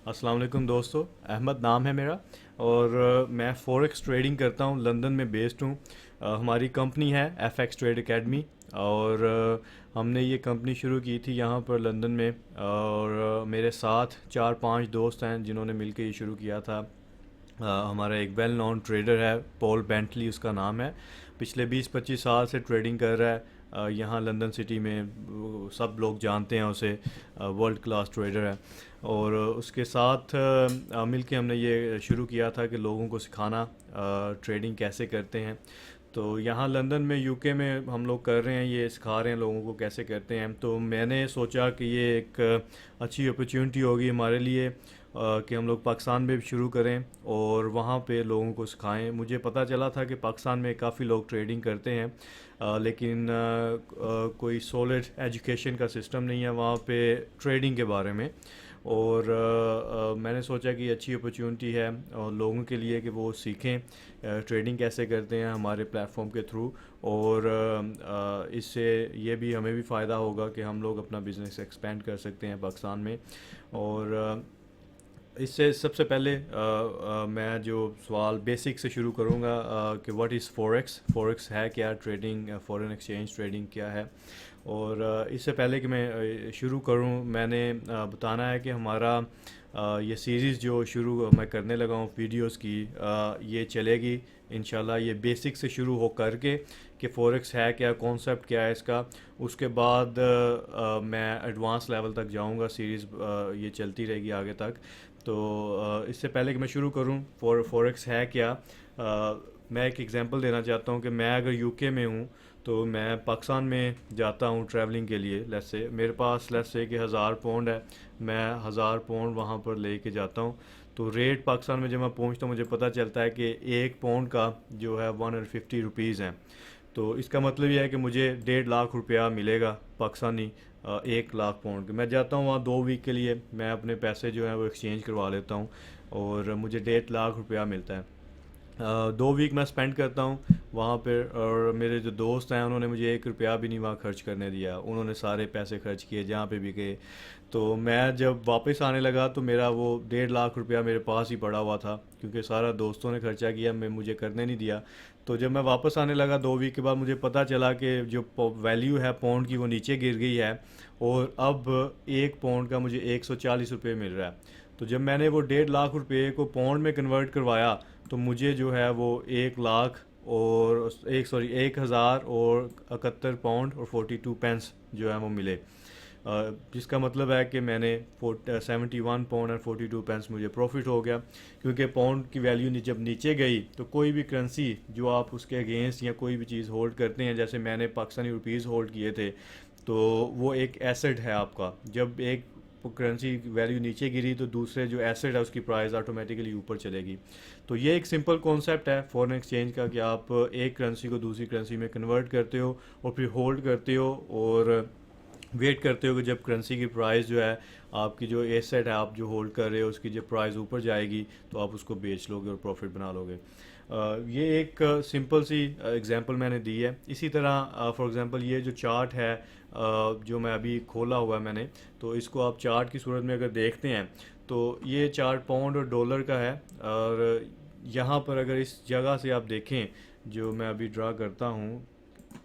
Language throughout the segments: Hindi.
अस्सलाम वालेकुम दोस्तों। अहमद नाम है मेरा और मैं फॉरेक्स ट्रेडिंग करता हूँ, लंदन में बेस्ड हूँ। हमारी कंपनी है FX ट्रेड एकेडमी और हमने ये कंपनी शुरू की थी यहाँ पर लंदन में और मेरे साथ चार पांच दोस्त हैं जिन्होंने मिलकर ये शुरू किया था। हमारा एक वेल नोन ट्रेडर है, पॉल बेंटली उसका नाम है। पिछले 20-25 साल से ट्रेडिंग कर रहा है यहाँ लंदन सिटी में। सब लोग जानते हैं उसे, वर्ल्ड क्लास ट्रेडर है। और उसके साथ मिल के हमने ये शुरू किया था कि लोगों को सिखाना ट्रेडिंग कैसे करते हैं। तो यहाँ लंदन में, यूके में हम लोग कर रहे हैं, ये सिखा रहे हैं लोगों को कैसे करते हैं। तो मैंने सोचा कि ये एक अच्छी अपॉर्चुनिटी होगी हमारे लिए कि हम लोग पाकिस्तान में भी शुरू करें और वहाँ पे लोगों को सिखाएं। मुझे पता चला था कि पाकिस्तान में काफ़ी लोग ट्रेडिंग करते हैं लेकिन कोई सॉलिड एजुकेशन का सिस्टम नहीं है वहाँ पे ट्रेडिंग के बारे में। और मैंने सोचा कि अच्छी अपॉर्चुनिटी है और लोगों के लिए कि वो सीखें ट्रेडिंग कैसे करते हैं हमारे प्लेटफॉर्म के थ्रू। और इससे ये भी हमें भी फ़ायदा होगा कि हम लोग अपना बिज़नेस एक्सपेंड कर सकते हैं पाकिस्तान में। और इससे सबसे पहले मैं जो सवाल बेसिक से शुरू करूँगा कि व्हाट इज़ फॉरेक्स, फॉरेक्स है क्या, ट्रेडिंग फॉरेन एक्सचेंज ट्रेडिंग क्या है। और इससे पहले कि मैं शुरू करूं, मैंने बताना है कि हमारा ये सीरीज़ जो शुरू मैं करने लगा हूँ वीडियोस की, ये चलेगी इंशाल्लाह। ये बेसिक से शुरू हो करके कि फॉरेक्स है क्या, कॉन्सेप्ट क्या है इसका। उसके बाद मैं एडवांस लेवल तक जाऊँगा, सीरीज़ ये चलती रहेगी आगे तक। तो इससे पहले कि मैं शुरू करूं फॉरेक्स है क्या, मैं एक एग्जांपल देना चाहता हूं कि मैं अगर यूके में हूं तो मैं पाकिस्तान में जाता हूं ट्रैवलिंग के लिए। लेट्स से मेरे पास लेट्स से कि 1000 पाउंड है, मैं 1000 पाउंड वहां पर लेके जाता हूं। तो रेट पाकिस्तान में जब मैं पहुंचता हूं मुझे पता चलता है कि 1 पाउंड का जो है 150 रुपीज़ है। तो इसका मतलब ये है कि मुझे 1.5 लाख रुपया मिलेगा पाकिस्तानी 1 लाख पाउंड के। मैं जाता हूँ वहाँ 2 वीक के लिए, मैं अपने पैसे जो हैं वो एक्सचेंज करवा लेता हूँ और मुझे 1.5 लाख रुपया मिलता है। 2 वीक मैं स्पेंड करता हूँ वहाँ पर और मेरे जो दोस्त हैं उन्होंने मुझे 1 रुपया भी नहीं वहाँ खर्च करने दिया, उन्होंने सारे पैसे खर्च किए जहाँ पे भी गए। तो मैं जब वापस आने लगा तो मेरा वो 1.5 लाख रुपया मेरे पास ही पड़ा हुआ था क्योंकि सारा दोस्तों ने खर्चा किया, मैं मुझे करने नहीं दिया। तो जब मैं वापस आने लगा 2 वीक के बाद मुझे पता चला कि जो वैल्यू है पाउंड की वो नीचे गिर गई है और अब 1 पाउंड का मुझे 140 रुपये मिल रहा है। तो जब मैंने वो 1.5 लाख रुपये को पाउंड में कन्वर्ट करवाया तो मुझे जो है वो 1 लाख और 1071 पाउंड और 42 पेंस जो है वो मिले। जिसका मतलब है कि मैंने 71 पाउंड और 42 पेंस मुझे प्रॉफिट हो गया। क्योंकि पाउंड की वैल्यू जब नीचे गई तो कोई भी करेंसी जो आप उसके अगेंस्ट या कोई भी चीज़ होल्ड करते हैं, जैसे मैंने पाकिस्तानी रुपीज़ होल्ड किए थे, तो वो एक एसेट है आपका। जब एक करेंसी वैल्यू नीचे गिरी तो दूसरे जो एसेट है उसकी प्राइस ऑटोमेटिकली ऊपर चलेगी। तो ये एक सिंपल कॉन्सेप्ट है फॉरेन एक्सचेंज का कि आप एक करेंसी को दूसरी करेंसी में कन्वर्ट करते हो और फिर होल्ड करते हो और वेट करते हो कि जब करेंसी की प्राइस जो है, आपकी जो एसेट है आप जो होल्ड कर रहे हो उसकी जब प्राइस ऊपर जाएगी तो आप उसको बेच लोगे और प्रॉफिट बना लोगे। ये एक सिंपल सी एग्जांपल मैंने दी है। इसी तरह फॉर एग्जांपल ये जो चार्ट है जो मैं अभी खोला हुआ है मैंने, तो इसको आप चार्ट की सूरत में अगर देखते हैं तो ये चार्ट पाउंड और डॉलर का है। और यहाँ पर अगर इस जगह से आप देखें जो मैं अभी ड्रा करता हूँ,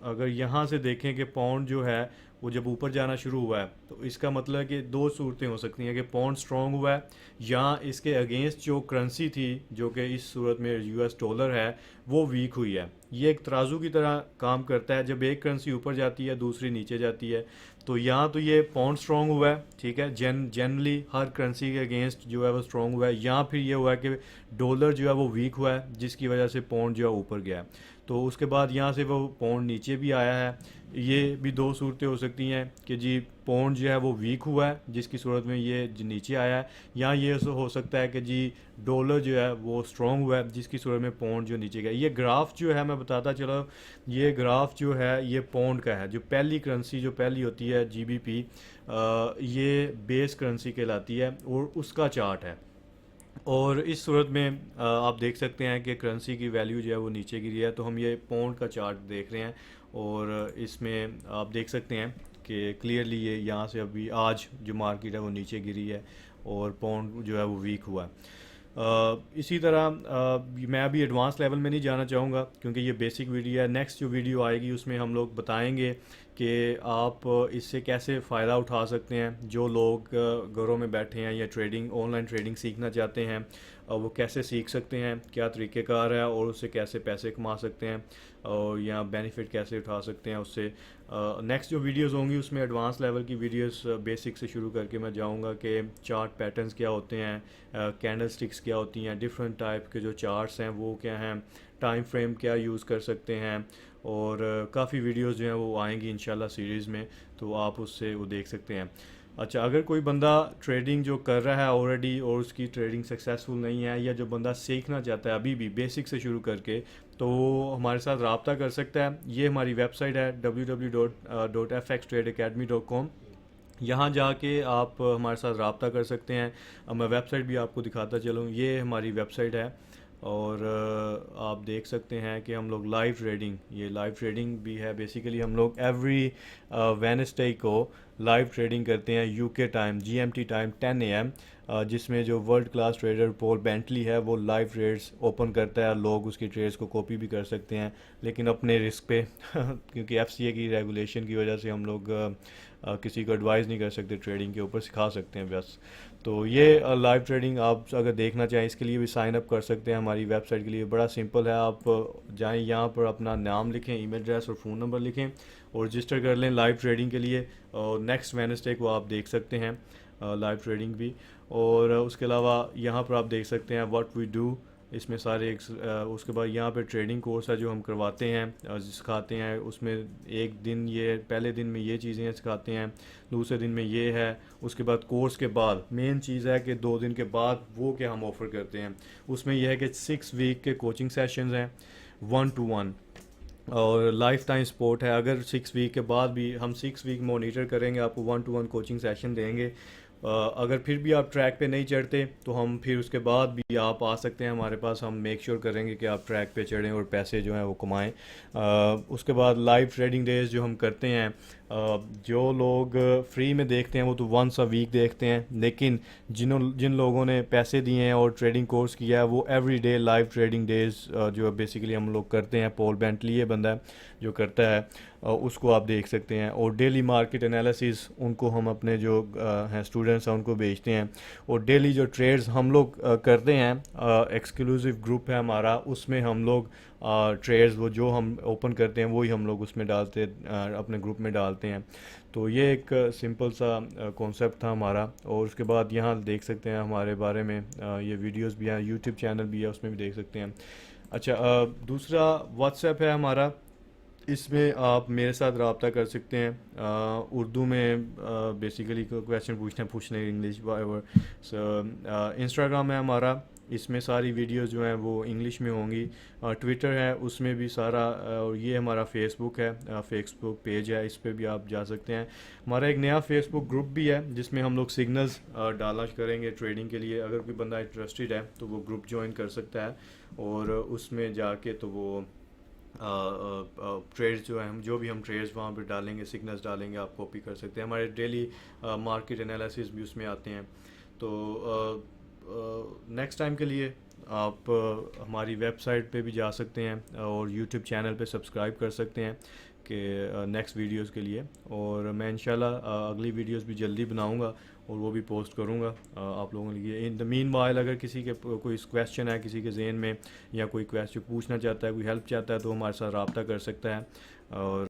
अगर यहाँ से देखें कि पाउंड जो है वो जब ऊपर जाना शुरू हुआ है तो इसका मतलब है कि दो सूरतें हो सकती हैं कि पाउंड स्ट्रांग हुआ है या इसके अगेंस्ट जो करेंसी थी जो कि इस सूरत में US डॉलर है वो वीक हुई है। ये एक तराजू की तरह काम करता है, जब एक करेंसी ऊपर जाती है दूसरी नीचे जाती है। तो यहाँ तो ये पाउंड स्ट्रांग हुआ है, ठीक है, जनरली हर करेंसी के अगेंस्ट जो है वो स्ट्रांग हुआ है। यहाँ फिर ये हुआ है कि डॉलर जो है वो वीक हुआ है जिसकी वजह से पाउंड जो है ऊपर गया है। तो उसके बाद यहाँ से वो पाउंड नीचे भी आया है। ये भी दो सूरतें हो सकती हैं कि जी पाउंड जो है वो वीक हुआ है जिसकी सूरत में ये नीचे आया है, या ये हो सकता है कि जी डॉलर जो है वो स्ट्रांग हुआ है जिसकी सूरत में पाउंड जो नीचे गया। ये ग्राफ जो है मैं बताता चला, ये ग्राफ जो है ये पाउंड का है। जो पहली करेंसी जो पहली होती है GBP, ये बेस करेंसी कहलाती है और उसका चार्ट है। और इस सूरत में आप देख सकते हैं कि करेंसी की वैल्यू जो है वो नीचे गिरी है। तो हम ये पाउंड का चार्ट देख रहे हैं और इसमें आप देख सकते हैं कि क्लियरली ये यहाँ से अभी आज जो मार्केट है वो नीचे गिरी है और पाउंड जो है वो वीक हुआ है। इसी तरह मैं अभी एडवांस लेवल में नहीं जाना चाहूँगा क्योंकि ये बेसिक वीडियो है। नेक्स्ट जो वीडियो आएगी उसमें हम लोग बताएंगे कि आप इससे कैसे फ़ायदा उठा सकते हैं। जो लोग घरों में बैठे हैं या ट्रेडिंग ऑनलाइन ट्रेडिंग सीखना चाहते हैं वो कैसे सीख सकते हैं, क्या तरीक़ेकार है और उससे कैसे पैसे कमा सकते हैं और या बेनिफिट कैसे उठा सकते हैं उससे। नेक्स्ट जो वीडियोस होंगी उसमें एडवांस लेवल की वीडियोस बेसिक से शुरू करके मैं जाऊंगा कि चार्ट पैटर्न्स क्या होते हैं, कैंडल स्टिक्स क्या होती हैं, डिफरेंट टाइप के जो चार्ट्स हैं वो क्या हैं, टाइम फ्रेम क्या यूज़ कर सकते हैं और काफ़ी वीडियोस जो हैं वो आएंगी इंशाल्लाह सीरीज़ में, तो आप उससे वो देख सकते हैं। अच्छा, अगर कोई बंदा ट्रेडिंग जो कर रहा है ऑलरेडी और उसकी ट्रेडिंग सक्सेसफुल नहीं है या जो बंदा सीखना चाहता है अभी भी बेसिक से शुरू करके, तो वो हमारे साथ रब्ता कर सकता है। ये हमारी वेबसाइट है www.fxtradeacademy.com। यहाँ जाके आप हमारे साथ रब्ता कर सकते हैं। अब मैं वेबसाइट भी आपको दिखाता चलूँ, ये हमारी वेबसाइट है और आप देख सकते हैं कि हम लोग लाइव ट्रेडिंग, ये लाइव ट्रेडिंग भी है। बेसिकली हम लोग एवरी वेडनेसडे को लाइव ट्रेडिंग करते हैं UK time GMT time 10 AM, जिसमें जो world class trader Paul Bentley है वो लाइव ट्रेड्स ओपन करता है। लोग उसकी ट्रेड्स को कॉपी भी कर सकते हैं लेकिन अपने रिस्क पे क्योंकि एफसीए की रेगुलेशन की वजह से हम लोग किसी को एडवाइस नहीं कर सकते ट्रेडिंग के ऊपर, सिखा सकते हैं बस। तो ये लाइव ट्रेडिंग आप अगर देखना चाहें इसके लिए भी साइन अप कर सकते हैं हमारी वेबसाइट के लिए। बड़ा सिंपल है, आप जाएं यहाँ पर अपना नाम लिखें, ईमेल एड्रेस और फ़ोन नंबर लिखें और रजिस्टर कर लें लाइव ट्रेडिंग के लिए। और नेक्स्ट वेडनेसडे को आप देख सकते हैं लाइव ट्रेडिंग भी। और उसके अलावा यहाँ पर आप देख सकते हैं व्हाट वी डू, इसमें सारे उसके बाद यहाँ पे ट्रेडिंग कोर्स है जो हम करवाते हैं, सिखाते हैं। उसमें एक दिन ये पहले दिन में ये चीज़ें सिखाते हैं, दूसरे दिन में ये है, उसके बाद कोर्स के बाद मेन चीज़ है कि 2 दिन के बाद वो क्या हम ऑफ़र करते हैं। उसमें यह है कि 6 वीक के कोचिंग सेशंस हैं 1 to 1 और लाइफ टाइम सपोर्ट है। अगर 6 वीक के बाद भी हम 6 वीक मॉनिटर करेंगे, आपको 1 to 1 कोचिंग सेशन देंगे। अगर फिर भी आप ट्रैक पे नहीं चढ़ते तो हम फिर उसके बाद भी आप आ सकते हैं हमारे पास, हम मेक श्योर करेंगे कि आप ट्रैक पे चढ़ें और पैसे जो हैं वो कमाएं। उसके बाद लाइव ट्रेडिंग डेज जो हम करते हैं, जो लोग फ्री में देखते हैं वो तो वंस अ वीक देखते हैं, लेकिन जिन लोगों ने पैसे दिए हैं और ट्रेडिंग कोर्स किया है वो every day live trading days जो बेसिकली हम लोग करते हैं। पॉल बेंटली ये बंदा है जो करता है, उसको आप देख सकते हैं। और डेली मार्केट एनालिसिस उनको हम अपने जो हैं स्टूडेंट्स हैं उनको भेजते हैं। और डेली जो ट्रेड्स हम लोग करते हैं, एक्सक्लूसिव ग्रुप है हमारा, उसमें हम लोग ट्रेड्स वो जो हम ओपन करते हैं वही हम लोग उसमें डालते अपने ग्रुप में डालते हैं। तो ये एक सिंपल सा कॉन्सेप्ट था हमारा। और उसके बाद यहाँ देख सकते हैं हमारे बारे में ये वीडियोस भी हैं, यूट्यूब चैनल भी है उसमें भी देख सकते हैं। अच्छा, दूसरा व्हाट्सएप है हमारा, इसमें आप मेरे साथ रब्ता कर सकते हैं। उर्दू में बेसिकली क्वेश्चन पूछ लें, इंग्लिश वाइवर। इंस्टाग्राम है हमारा, इसमें सारी वीडियोस जो हैं वो इंग्लिश में होंगी। ट्विटर है उसमें भी सारा, और ये हमारा फेसबुक है, फेसबुक पेज है, इस पर भी आप जा सकते हैं। हमारा एक नया फेसबुक ग्रुप भी है जिसमें हम लोग सिग्नल्स डाला करेंगे ट्रेडिंग के लिए। अगर कोई बंदा इंटरेस्टेड है तो वो ग्रुप ज्वाइन कर सकता है और उसमें जाके तो वो ट्रेड्स जो है हम ट्रेड्स वहाँ पे डालेंगे, सिग्नल्स डालेंगे, आप कॉपी कर सकते हैं। हमारे डेली मार्केट एनालिसिस भी उसमें आते हैं। तो नेक्स्ट टाइम के लिए आप हमारी वेबसाइट पे भी जा सकते हैं और यूट्यूब चैनल पे सब्सक्राइब कर सकते हैं कि नेक्स्ट वीडियोस के लिए। और मैं इंशाल्लाह अगली वीडियोस भी जल्दी बनाऊंगा और वो भी पोस्ट करूंगा आप लोगों के लिए। इन द मीन वाइल अगर किसी के कोई क्वेश्चन है किसी के जहन में या कोई क्वेश्चन पूछना चाहता है, कोई हेल्प चाहता है, तो हमारे साथ रब्ता कर सकता है। और